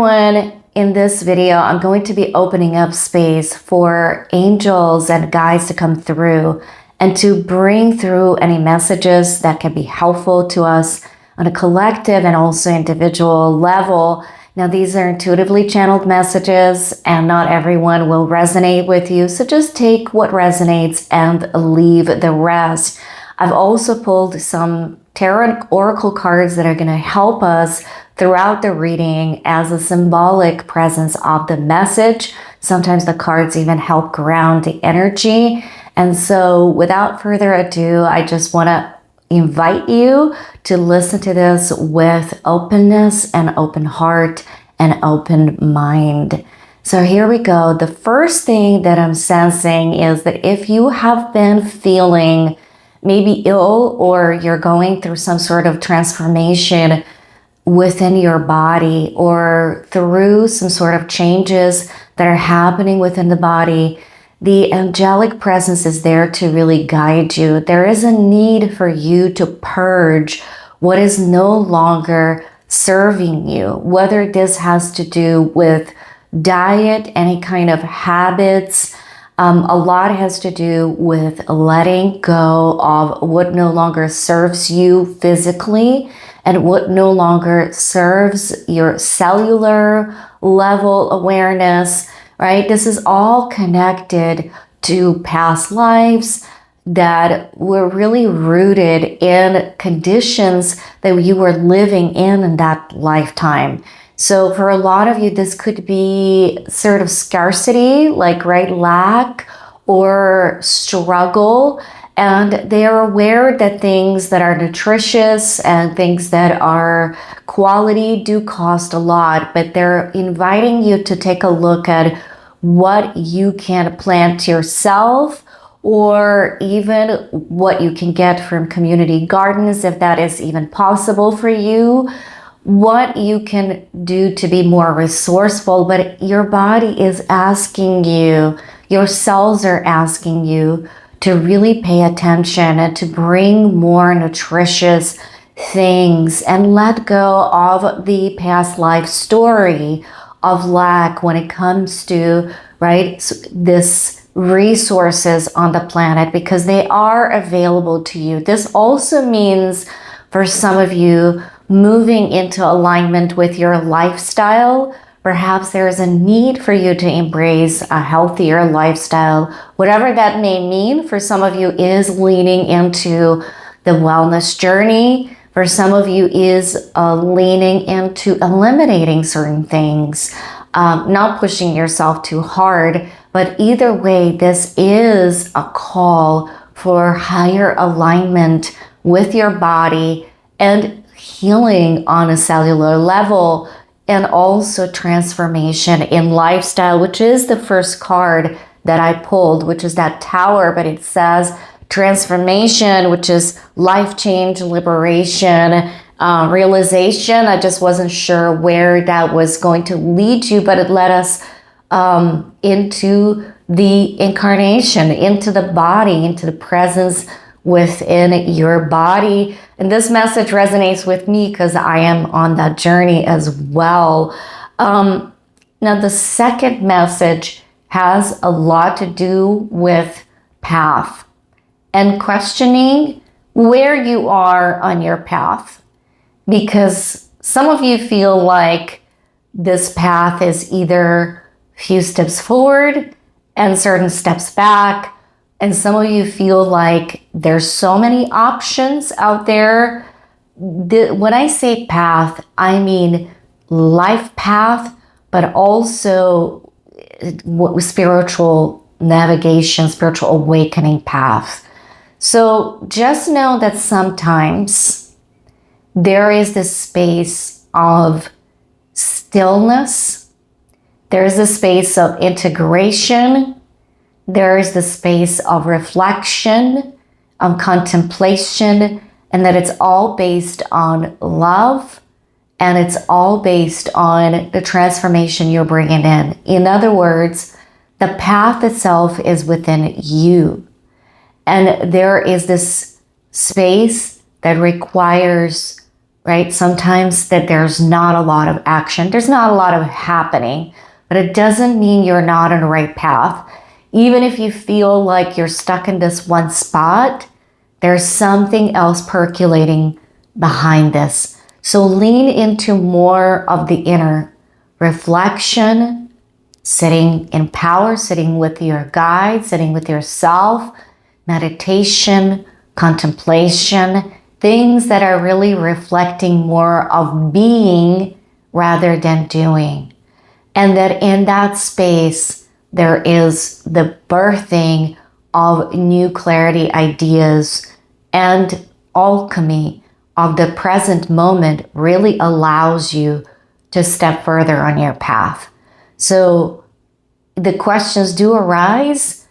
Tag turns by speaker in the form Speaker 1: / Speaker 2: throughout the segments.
Speaker 1: everyone. In this video, I'm going to be opening up space for angels and guides to come through and to bring through any messages that can be helpful to us on a collective and also individual level. Now, these are intuitively channeled messages and not everyone will resonate with you. So just take what resonates and leave the rest. I've also pulled some tarot oracle cards that are going to help us throughout the reading as a symbolic presence of the message. Sometimes the cards even help ground the energy. And so without further ado, I just want to invite you to listen to this with openness and open heart and open mind. So here we go. The first thing that I'm sensing is that if you have been feeling maybe ill or you're going through some sort of transformation within your body or through some sort of changes that are happening within the body, the angelic presence is there to really guide you. There is a need for you to purge what is no longer serving you, whether this has to do with diet, any kind of habits. A lot has to do with letting go of what no longer serves you physically and what no longer serves your cellular level awareness, right? This is all connected to past lives that were really rooted in conditions that you were living in that lifetime. So for a lot of you, this could be sort of scarcity, like, right, lack or struggle. And they are aware that things that are nutritious and things that are quality do cost a lot, but they're inviting you to take a look at what you can plant yourself or even what you can get from community gardens, if that is even possible for you. What you can do to be more resourceful, but your body is asking you, your cells are asking you to really pay attention and to bring more nutritious things and let go of the past life story of lack when it comes to, right, this resources on the planet, because they are available to you. This also means for some of you moving into alignment with your lifestyle. Perhaps there is a need for you to embrace a healthier lifestyle. Whatever that may mean, for some of you is leaning into the wellness journey. For some of you is leaning into eliminating certain things, not pushing yourself too hard. But either way, this is a call for higher alignment with your body and healing on a cellular level, and also transformation in lifestyle, which is the first card that I pulled, which is that Tower, but it says transformation, which is life change, liberation, realization. I just wasn't sure where that was going to lead you, but it led us into the incarnation, into the body, into the presence within your body. And this message resonates with me because I am on that journey as well. Now, the second message has a lot to do with path and questioning where you are on your path, because some of you feel like this path is either a few steps forward and certain steps back. And some of you feel like there's so many options out there. When I say path, I mean life path, but also spiritual navigation, spiritual awakening path. So just know that sometimes there is this space of stillness. There is a space of integration. There is the space of reflection, of contemplation, and that it's all based on love, and it's all based on the transformation you're bringing in. In other words, the path itself is within you. And there is this space that requires right? Sometimes that there's not a lot of action, there's not a lot of happening, but it doesn't mean you're not on the right path. Even if you feel like you're stuck in this one spot, there's something else percolating behind this. So lean into more of the inner reflection, sitting in power, sitting with your guide, sitting with yourself, meditation, contemplation, things that are really reflecting more of being rather than doing. And that in that space, there is the birthing of new clarity ideas, and alchemy of the present moment really allows you to step further on your path. So the questions do arise.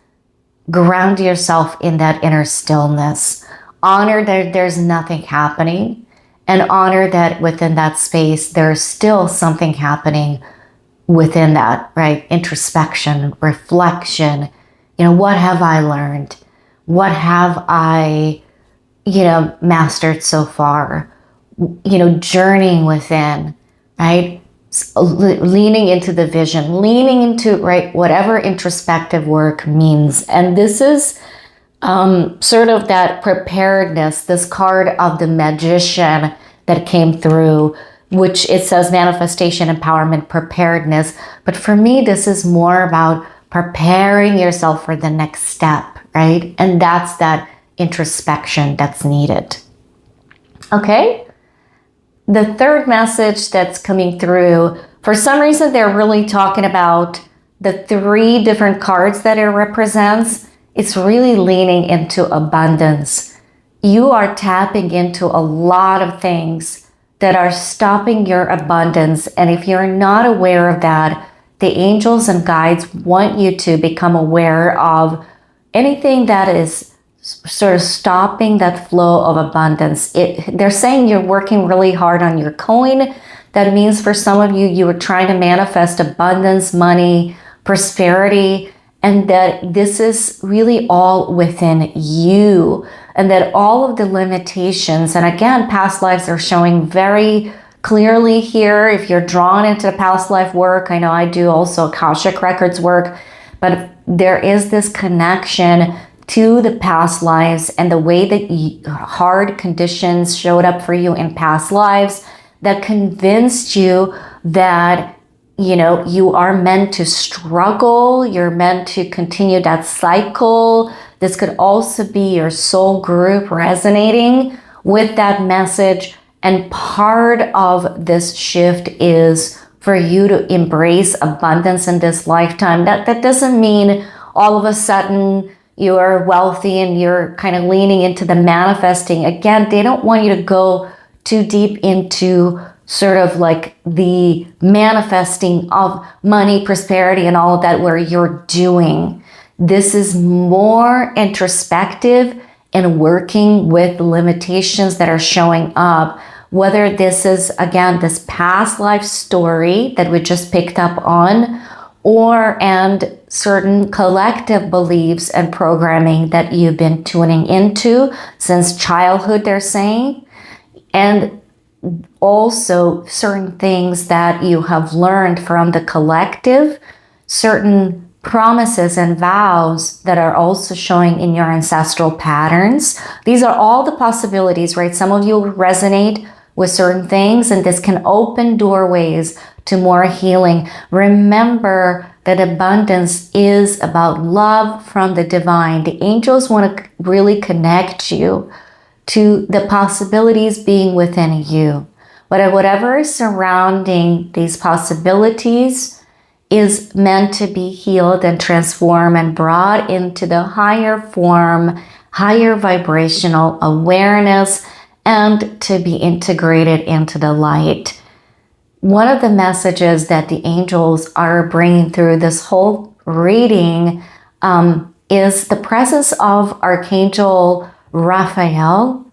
Speaker 1: Ground yourself in that inner stillness. Honor that there's nothing happening, and honor that within that space, there's still something happening within that, right? Introspection, reflection. What have I learned? What have I, mastered so far? Journeying within, right? Leaning into the vision, leaning into, right, whatever introspective work means. And this is sort of that preparedness, this card of the magician that came through, which it says manifestation, empowerment, preparedness. But for me, this is more about preparing yourself for the next step, right? And that's that introspection that's needed. Okay? The third message that's coming through, for some reason, they're really talking about the 3 different cards that it represents. It's really leaning into abundance. You are tapping into a lot of things that are stopping your abundance. And if you're not aware of that, the angels and guides want you to become aware of anything that is sort of stopping that flow of abundance. They're saying you're working really hard on your coin. That means for some of you, you are trying to manifest abundance, money, prosperity, and that this is really all within you, and that all of the limitations, and again, past lives are showing very clearly here. If you're drawn into the past life work, I know I do also Akashic records work, but there is this connection to the past lives and the way that hard conditions showed up for you in past lives that convinced you that you are meant to struggle. You're meant to continue that cycle. This could also be your soul group resonating with that message. And part of this shift is for you to embrace abundance in this lifetime. That doesn't mean all of a sudden you're wealthy and you're kind of leaning into the manifesting. Again, they don't want you to go too deep into sort of like the manifesting of money, prosperity, and all of that where you're doing. This is more introspective and working with the limitations that are showing up. Whether this is, again, this past life story that we just picked up on, and certain collective beliefs and programming that you've been tuning into since childhood, they're saying. And also certain things that you have learned from the collective, certain promises and vows that are also showing in your ancestral patterns. These are all the possibilities, right? Some of you resonate with certain things, and this can open doorways to more healing. Remember that abundance is about love from the divine. The angels want to really connect you to the possibilities being within you. But whatever is surrounding these possibilities is meant to be healed and transformed and brought into the higher form, higher vibrational awareness, and to be integrated into the light. One of the messages that the angels are bringing through this whole reading is the presence of Archangel Raphael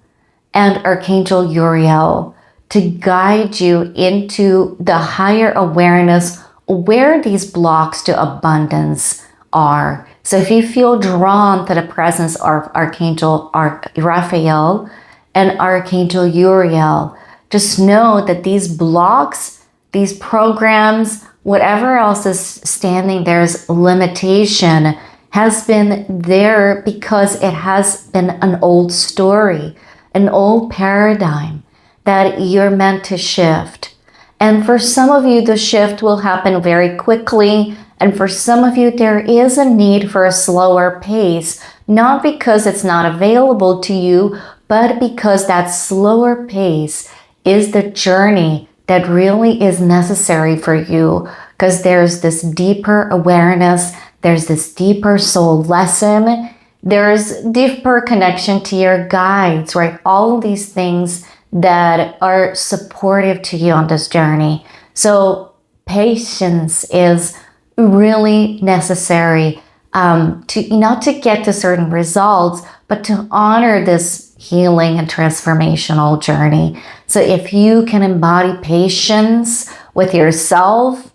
Speaker 1: and Archangel Uriel to guide you into the higher awareness where these blocks to abundance are. So if you feel drawn to the presence of Archangel Raphael and Archangel Uriel, just know that these blocks, these programs, whatever else is standing there as limitation has been there because it has been an old story, an old paradigm that you're meant to shift. And for some of you, the shift will happen very quickly. And for some of you, there is a need for a slower pace, not because it's not available to you, but because that slower pace is the journey that really is necessary for you, because there's this deeper awareness, there's this deeper soul lesson, there's deeper connection to your guides, right? All of these things that are supportive to you on this journey. So patience is really necessary to not to get to certain results, but to honor this healing and transformational journey. So if you can embody patience with yourself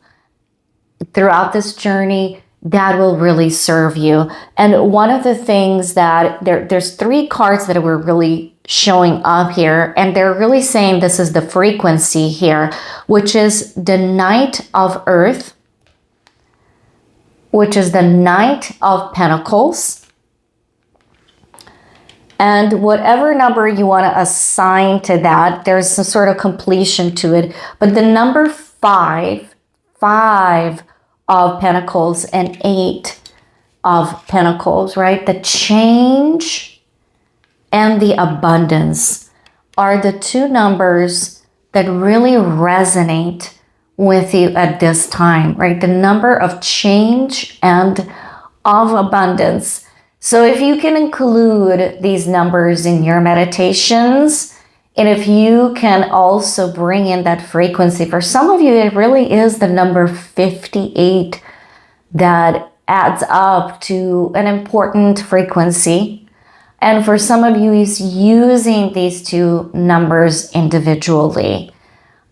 Speaker 1: throughout this journey, that will really serve you. And one of the things that there's 3 cards that were really showing up here, and they're really saying this is the frequency here, which is the Knight of Earth, which is the Knight of Pentacles, and whatever number you want to assign to that, there's some sort of completion to it. But the number 5 of Pentacles and 8 of Pentacles, right? The change and the abundance are the 2 numbers that really resonate with you at this time, right? The number of change and of abundance. So if you can include these numbers in your meditations, and if you can also bring in that frequency, for some of you, it really is the number 58 that adds up to an important frequency. And for some of you, is using these 2 numbers individually.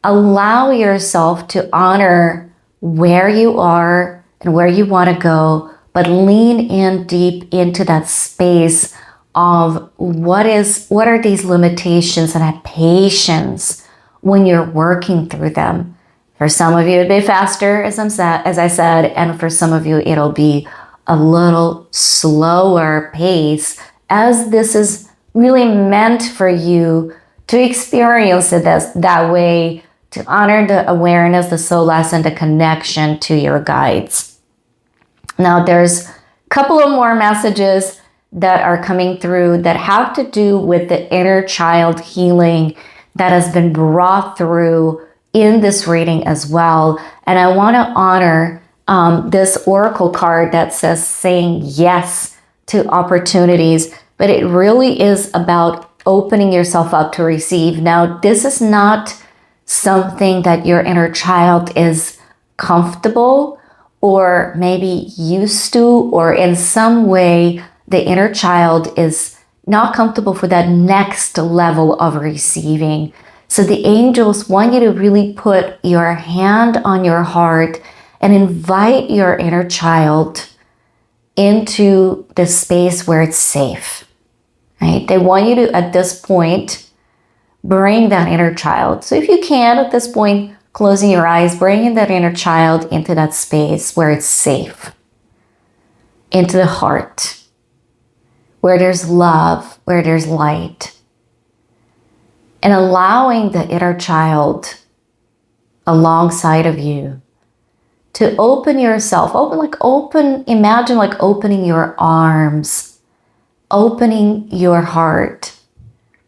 Speaker 1: Allow yourself to honor where you are and where you want to go, but lean in deep into that space of what are these limitations, and have patience when you're working through them. For some of you, it'd be faster, as I said, and for some of you, it'll be a little slower pace, as this is really meant for you to experience it that way, to honor the awareness, the soul lesson, the connection to your guides. Now, there's a couple of more messages that are coming through that have to do with the inner child healing that has been brought through in this reading as well. And I want to honor this oracle card that says saying yes to opportunities, but it really is about opening yourself up to receive. Now, this is not something that your inner child is comfortable or maybe used to, or in some way the inner child is not comfortable for that next level of receiving. So the angels want you to really put your hand on your heart and invite your inner child into the space where it's safe, right? They want you to, at this point, bring that inner child. So if you can, at this point, closing your eyes, bringing that inner child into that space where it's safe, into the heart, where there's love, where there's light, and allowing the inner child alongside of you to open yourself, imagine like opening your arms, opening your heart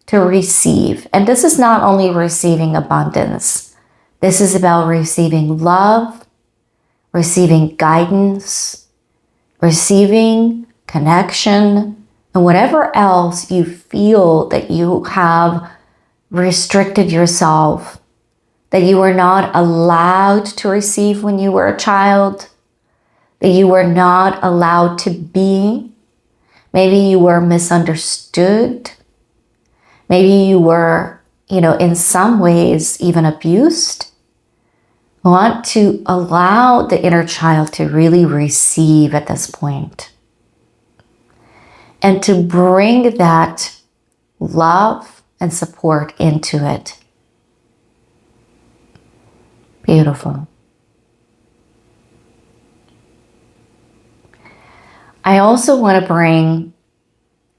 Speaker 1: to receive. And this is not only receiving abundance. This is about receiving love, receiving guidance, receiving connection, and whatever else you feel that you have restricted yourself, that you were not allowed to receive when you were a child, that you were not allowed to be. Maybe you were misunderstood. Maybe you were, in some ways even abused. Want to allow the inner child to really receive at this point. And to bring that love and support into it. Beautiful. I also want to bring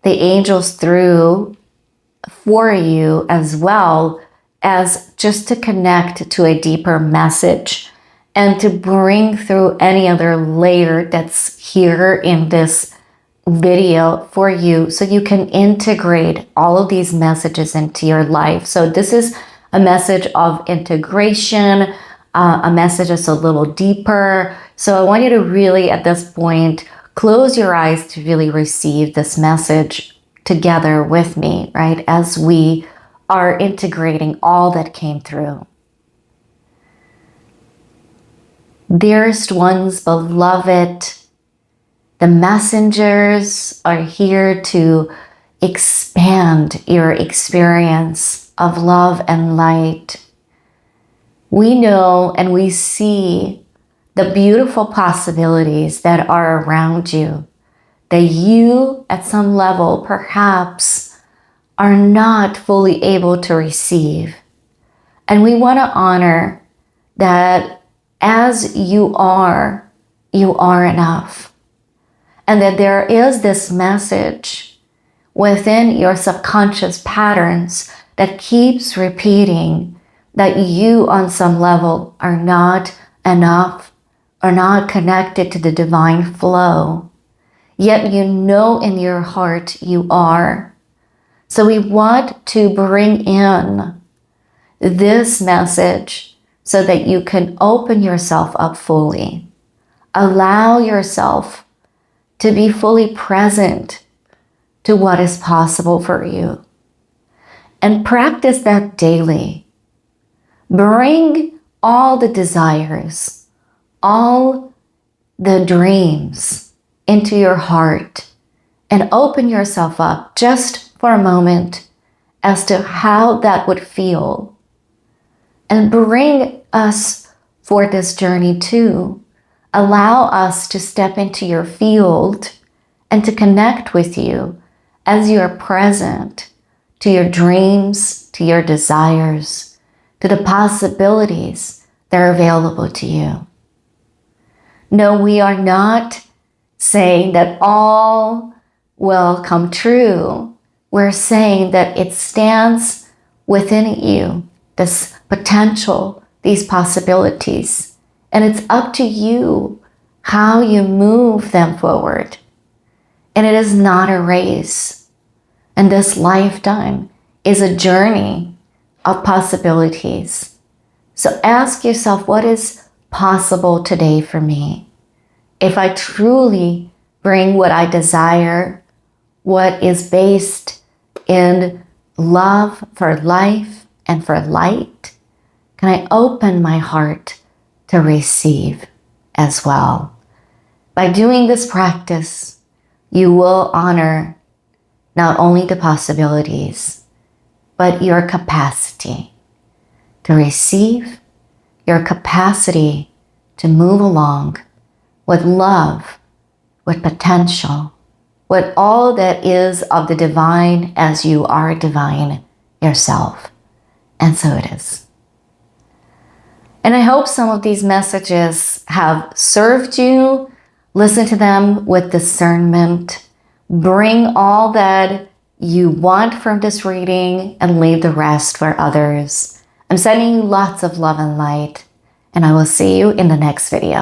Speaker 1: the angels through for you as well, as just to connect to a deeper message and to bring through any other layer that's here in this video for you, so you can integrate all of these messages into your life. So this is a message of integration, a message that's a little deeper. So I want you to really, at this point, close your eyes to really receive this message together with me, right? As we are integrating all that came through. Dearest ones, beloved, the messengers are here to expand your experience of love and light. We know and we see the beautiful possibilities that are around you, that you at some level perhaps are not fully able to receive. And we want to honor that as you are enough. And that there is this message within your subconscious patterns that keeps repeating that you on some level are not enough, are not connected to the divine flow. Yet you know in your heart you are. So we want to bring in this message so that you can open yourself up fully. Allow yourself to be fully present to what is possible for you. And practice that daily. Bring all the desires, all the dreams into your heart and open yourself up just for a moment as to how that would feel. And bring us for this journey too. Allow us to step into your field and to connect with you as you are present to your dreams, to your desires, to the possibilities that are available to you. No, we are not saying that all will come true. We're saying that it stands within you, this potential, these possibilities. And it's up to you how you move them forward. And it is not a race. And this lifetime is a journey of possibilities. So ask yourself, what is possible today for me? If I truly bring what I desire, what is based in love for life and for light, can I open my heart to receive as well? By doing this practice, you will honor not only the possibilities, but your capacity to receive, your capacity to move along with love, with potential, with all that is of the divine as you are divine yourself. And so it is. And I hope some of these messages have served you. Listen to them with discernment. Bring all that you want from this reading and leave the rest for others. I'm sending you lots of love and light, and I will see you in the next video.